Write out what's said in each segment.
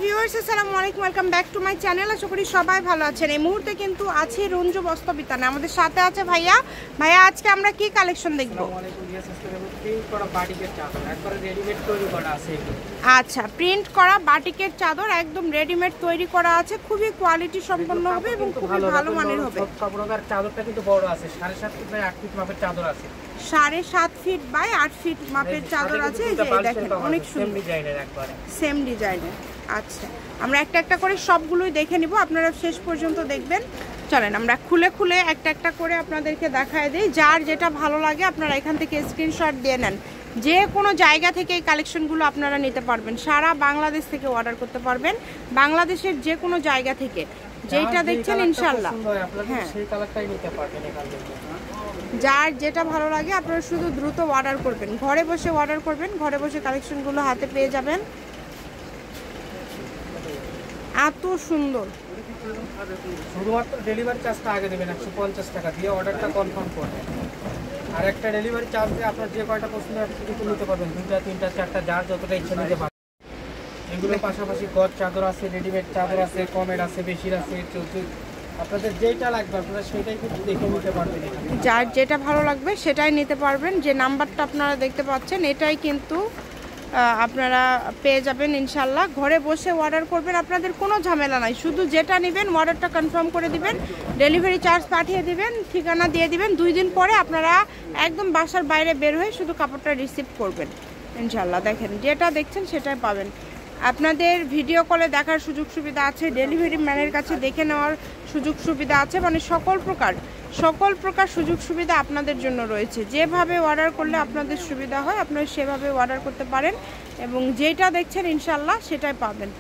Viewers আসসালামু আলাইকুম, welcome back to my channel. আশা করি সবাই ভালো আছেন। এই মুহূর্তে কিন্তু আছে রঞ্জু বস্ত্রবিতানে, আমাদের সাথে আছে ভাইয়া। ভাইয়া আজকে আমরা কি কালেকশন দেখব? আচ্ছা, প্রিন্ট করা বাটিকের চাদর একদম রেডিমেড তৈরি করা আছে, খুবই কোয়ালিটি সম্পন্ন হবে এবং খুবই ভালো মানের হবে। চাদরটা কিন্তু বড় আছে, 7.5 ফিট বাই 8 ফিট মাপের চাদর আছে। 7.5 ফিট বাই 8 ফিট মাপের চাদর আছে। এই যে দেখেন অনেক সুন্দর ডিজাইনের, একবারে সেম ডিজাইনের। আচ্ছা, আমরা একটা একটা করে সবগুলোই দেখে নিব, আপনারা শেষ পর্যন্ত দেখবেন। চলেন আমরা খুলে খুলে একটা একটা করে আপনাদেরকে দেখায় দিই। যার যেটা ভালো লাগে আপনারা এখান থেকে স্ক্রিনশট দিয়ে নেন। যে কোনো জায়গা থেকে এই কালেকশনগুলো আপনারা নিতে পারবেন, সারা বাংলাদেশ থেকে অর্ডার করতে পারবেন, বাংলাদেশের যে কোনো জায়গা থেকে। যেটা দেখছেন ইনশাআল্লাহ হ্যাঁ সেই কালারটাই নিতে পারবেন এখান থেকে। যার যেটা ভালো লাগে আপনারা শুধু দ্রুত অর্ডার করবেন, ঘরে বসে অর্ডার করবেন, ঘরে বসে কালেকশনগুলো হাতে পেয়ে যাবেন। এত সুন্দর। শুধুমাত্র ডেলিভারি চার্জটা আগে দেবেন 150 টাকা দিয়ে, অর্ডারটা কনফার্ম করবেন। আর একটা ডেলিভারি চার্জ দিয়ে আপনার যে কয়টা পছন্দ কিন্তু নিতে পারবেন, 2টা 3টা 4টা যার যতটা ইচ্ছা নিতে পারবেন। এগুলোর পাশাপাশি গজ চাদর আছে, রেডিমেড চাদর আছে, কমের আছে, বেশির আছে, আপনাদের যেটা লাগবে আপনারা সেটাই কিন্তু দেখে নিতে পারবেন। যার যেটা ভালো লাগবে সেটাই নিতে পারবেন। যে নাম্বারটা আপনারা দেখতে পাচ্ছেন এটাই কিন্তু আপনারা পেয়ে যাবেন ইনশাল্লাহ। ঘরে বসে অর্ডার করবেন, আপনাদের কোনো ঝামেলা নাই। শুধু যেটা নেবেন অর্ডারটা কনফার্ম করে দিবেন, ডেলিভারি চার্জ পাঠিয়ে দিবেন, ঠিকানা দিয়ে দিবেন। 2 দিন পরে আপনারা একদম বাসার বাইরে বের হয়ে শুধু কাপড়টা রিসিভ করবেন ইনশাল্লাহ। দেখেন যেটা দেখছেন সেটাই পাবেন। আপনাদের ভিডিও কলে দেখার সুযোগ সুবিধা আছে, ডেলিভারি ম্যানের কাছে দেখে নেওয়ার সুযোগ সুবিধা আছে, মানে সকল প্রকার সুযোগ সুবিধা আপনাদের জন্য রয়েছে। যেভাবে অর্ডার করলে আপনাদের সুবিধা হয় আপনারা সেভাবে অর্ডার করতে পারেন এবং যেটা দেখছেন ইনশাল্লাহ সেটাই পাবেন।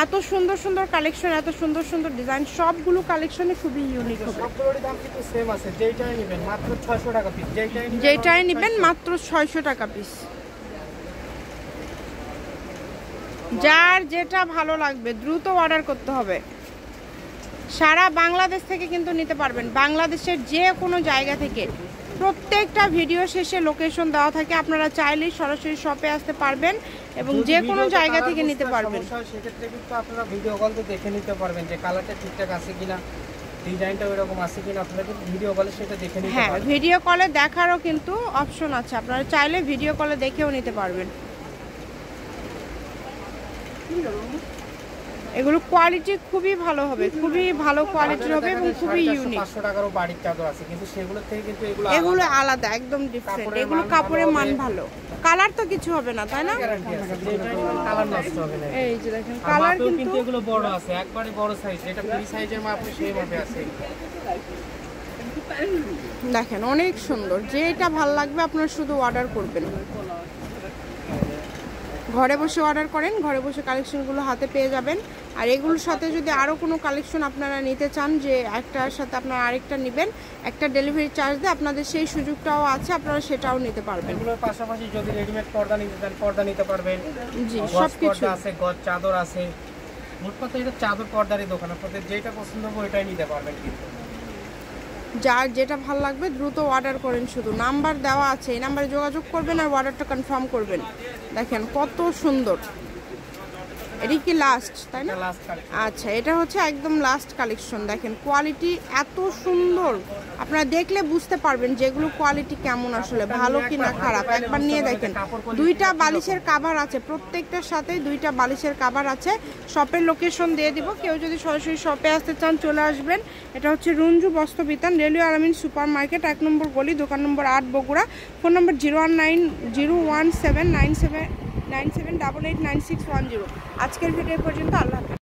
এত সুন্দর সুন্দর কালেকশন, এত সুন্দর সুন্দর ডিজাইন, সবগুলো কালেকশনে খুবই ইউনিক হবে। সবগুলোর দাম কিন্তু সেম আছে, যেটাই নেবেন মাত্র 600 টাকা পিস, যেটাই নেবেন মাত্র 600 টাকা পিস। যার যেটা ভালো লাগবে দ্রুত অর্ডার করতে হবে। সারা বাংলাদেশ থেকে কিন্তু নিতে পারবেন, বাংলাদেশের যে কোনো জায়গা থেকে। প্রত্যেকটা ভিডিও শেষে লোকেশন দেওয়া থাকে, আপনারা চাইলেই সরাসরি শপে আসতে পারবেন এবং যে কোনো জায়গা থেকে নিতে পারবেন। সেক্ষেত্রে কিন্তু আপনারা ভিডিও কল তো দেখে নিতে পারবেন যে কালারটা ঠিকঠাক আছে কিনা, ডিজাইনটা ওইরকম আছে কিনা, আপনারা কিন্তু ভিডিও কলে সেটা দেখে নিতে পারবেন। হ্যাঁ, ভিডিও কলে দেখারও কিন্তু অপশন আছে, আপনারা চাইলে ভিডিও কলে দেখেও নিতে পারবেন। এগুলো কোয়ালিটি খুবই ভালো হবে, খুবই ভালো কোয়ালিটির হবে এবং খুবই ইউনিক। 500 টাকারও বাড়ির চাদর আছে, কিন্তু সেগুলোর থেকে কিন্তু এগুলো আলাদা, একদম ডিফারেন্ট। এগুলো কাপড়ের মান ভালো, কালার তো কিছু হবে না, তাই না? কালার নষ্ট হবে না। এই যে দেখেন কালার কিন্তু এগুলো বড় আছে, একবারে বড় সাইজ, এটা ফ্রি সাইজের মাপ সেই মাপে আছে। দেখেন অনেক সুন্দর। যেটা ভালো লাগবে আপনারা শুধু অর্ডার করবেন, ঘরে বসে অর্ডার করেন, ঘরে বসে কালেকশনগুলো হাতে পেয়ে যাবেন। আর এগুলোর সাথে যদি আরও কোনো কালেকশন আপনারা নিতে চান, যে একটার সাথে আপনারা আরেকটা নেবেন, একটা ডেলিভারি চার্জ দিয়ে আপনাদের সেই সুযোগটাও আছে, আপনারা সেটাও নিতে পারবেন। এগুলোর পাশাপাশি যদি রেডিমেড পর্দা নিতে চান পর্দা নিতে পারবেন। জি, সব কিছু আছে, গজ চাদর আছে। মোট কথা এটা চাদর পর্দারই দোকান, আপনাদের যেটা পছন্দ হবে ওইটাই নিতে পারবেন। কিন্তু যার যেটা ভালো লাগবে দ্রুত অর্ডার করেন, শুধু নাম্বার দেওয়া আছে, এই নাম্বারে যোগাযোগ করবেন আর অর্ডারটা কনফার্ম করবেন। দেখেন কত সুন্দর। এটা কি লাস্ট, তাই না? আচ্ছা, এটা হচ্ছে একদম লাস্ট কালেকশন। দেখেন কোয়ালিটি এত সুন্দর, আপনারা দেখলে বুঝতে পারবেন যেগুলো কোয়ালিটি কেমন, আসলে ভালো কি না খারাপ। একবার নিয়ে দেখেন। 2টা বালিশের কাভার আছে, প্রত্যেকটার সাথে 2টা বালিশের কাভার আছে। শপের লোকেশন দিয়ে দিব, কেউ যদি সরাসরি শপে আসতে চান চলে আসবেন। এটা হচ্ছে রঞ্জু বস্ত্রবিতান, রেলওয়ে আলামিন সুপার মার্কেট, 1 নম্বর গলি, দোকান নম্বর 8, বগুড়া। ফোন নম্বর 0179797889610। আজকের ভিডিও পর্যন্ত, আল্লাহ হাফেজ।